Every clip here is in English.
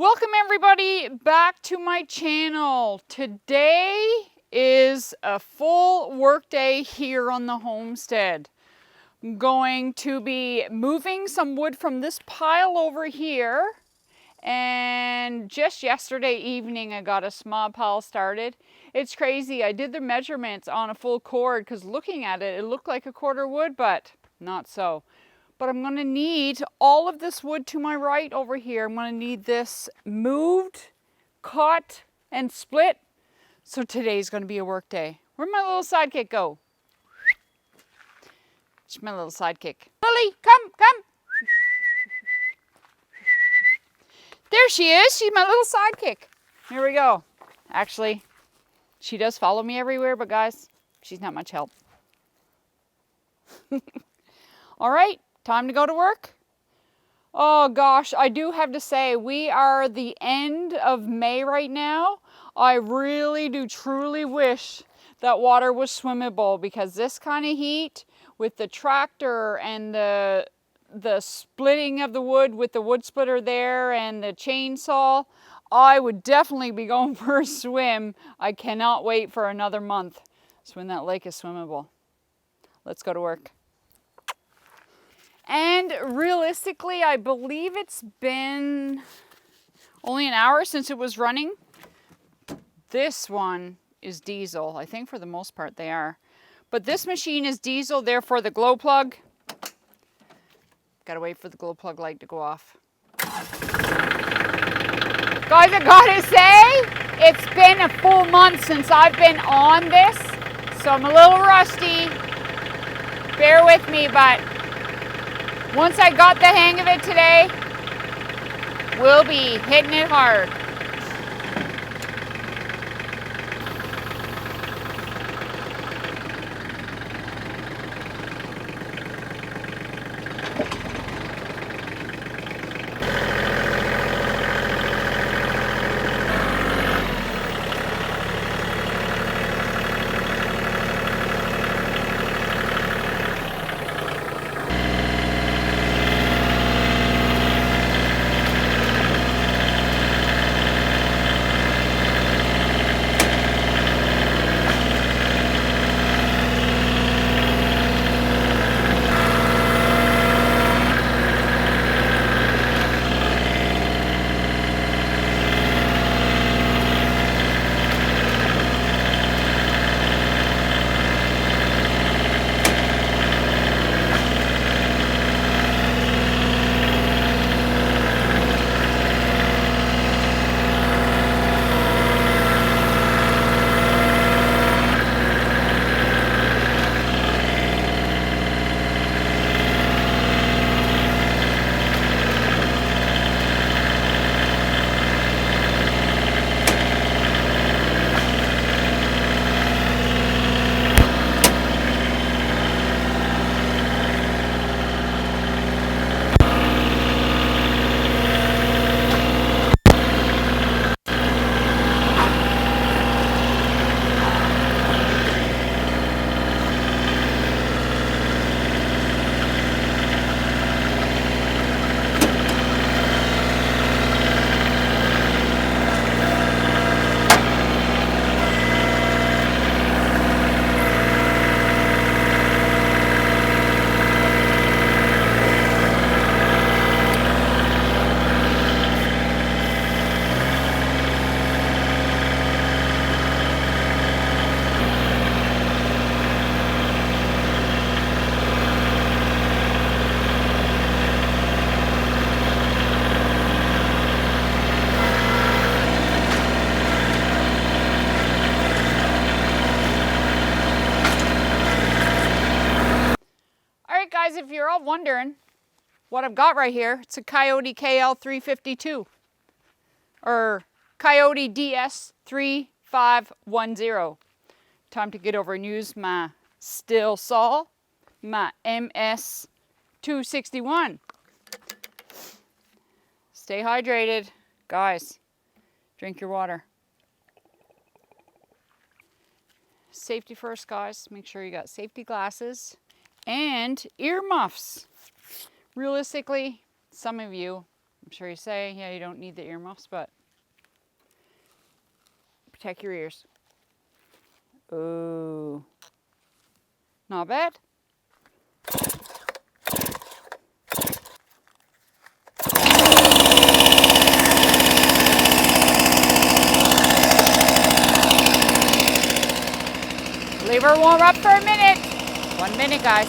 Welcome everybody back to my channel. Today is a full work day here on the homestead. I'm going to be moving some wood from this pile over here. And just yesterday evening I got a small pile started. It's crazy. I did the measurements on a full cord because looking at it, it looked like a quarter wood, but not so. But I'm going to need all of this wood to my right over here. I'm going to need this moved, cut, and split. So today's going to be a work day. Where'd my little sidekick go? It's my little sidekick. Lily, come. There she is. She's my little sidekick. Here we go. Actually, she does follow me everywhere, but guys, she's not much help. All right. Time to go to work? Oh gosh, I do have to say, we are the end of May right now. I really do truly wish that water was swimmable because this kind of heat with the tractor and the splitting of the wood with the wood splitter there and the chainsaw, I would definitely be going for a swim. I cannot wait for another month so when that lake is swimmable. Let's go to work. And realistically, I believe it's been only an hour since it was running. This one is diesel. I think for the most part they are. But this machine is diesel, therefore the glow plug. Gotta wait for the glow plug light to go off. Guys, I gotta say, it's been a full month since I've been on this. So I'm a little rusty. Bear with me, but once I got the hang of it today, we'll be hitting it hard. Guys, if you're all wondering what I've got right here, it's a Koiti KL352 or Koiti DS 3510. Time to get over and use my Stihl saw, my MS 261. Stay hydrated, guys. Drink your water. Safety first, guys. Make sure you got safety glasses and ear muffs. Realistically, some of you I'm sure you say, yeah, you don't need the earmuffs, but protect your ears. Ooh. Not bad. Leave her warm up for a minute. 1 minute, guys.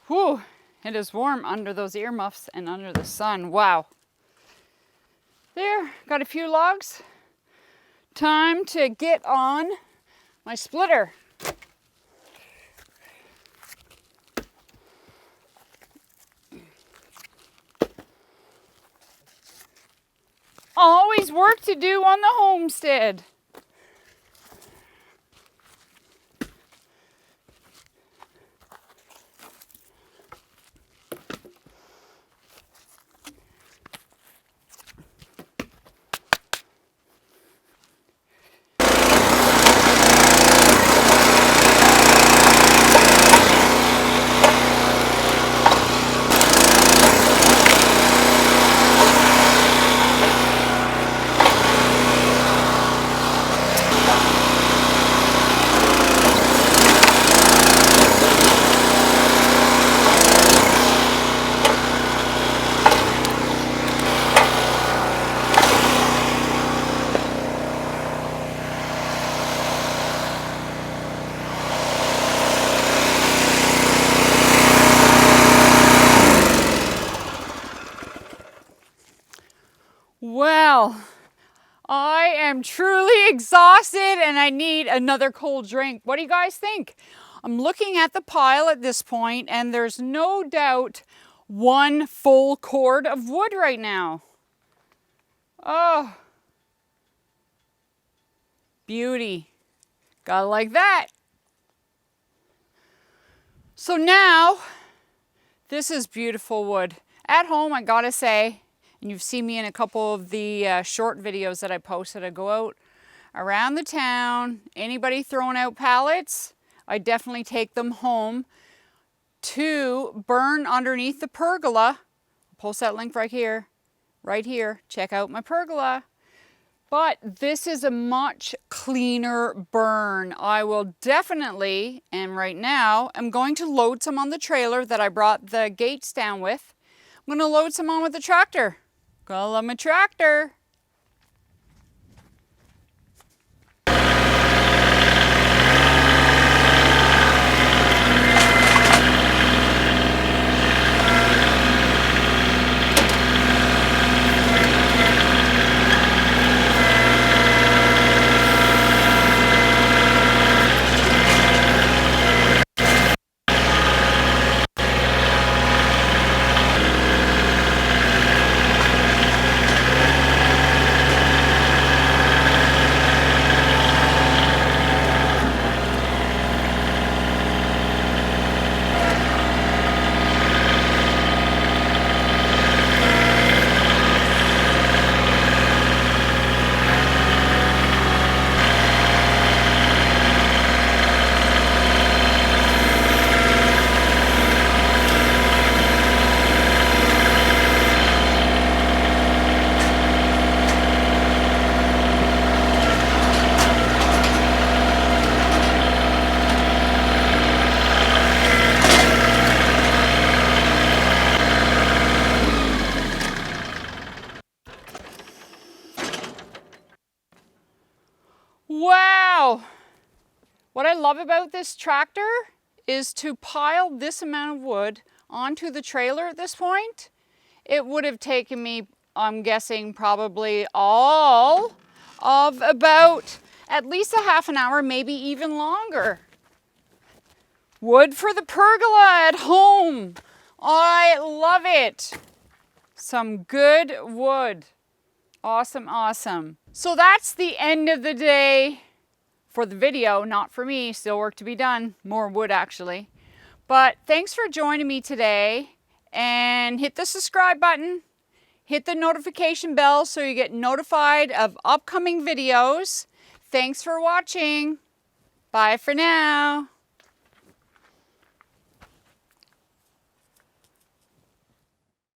Whew, it is warm under those earmuffs and under the sun. Wow. There, got a few logs. Time to get on my splitter. Always work to do on the homestead. Well, I am truly exhausted and I need another cold drink. What do you guys think? I'm looking at the pile at this point and there's no doubt 1 full cord of wood right now. Oh, beauty. Gotta like that. So now, this is beautiful wood. At home, I gotta say, and you've seen me in a couple of the short videos that I posted. I go out around the town. Anybody throwing out pallets, I definitely take them home to burn underneath the pergola. I'll post that link right here. Right here. Check out my pergola. But this is a much cleaner burn. I will definitely, and right now, I'm going to load some on the trailer that I brought the gates down with. I'm going to load some on with the tractor. Gotta love my tractor. What I love about this tractor is to pile this amount of wood onto the trailer at this point. It would have taken me, I'm guessing, probably all of about at least a half an hour, maybe even longer. Wood for the pergola at home. I love it. Some good wood. Awesome, awesome. So that's the end of the day for the video, not for me, still work to be done. More wood actually. But thanks for joining me today, and hit the subscribe button. Hit the notification bell so you get notified of upcoming videos. Thanks for watching. Bye for now.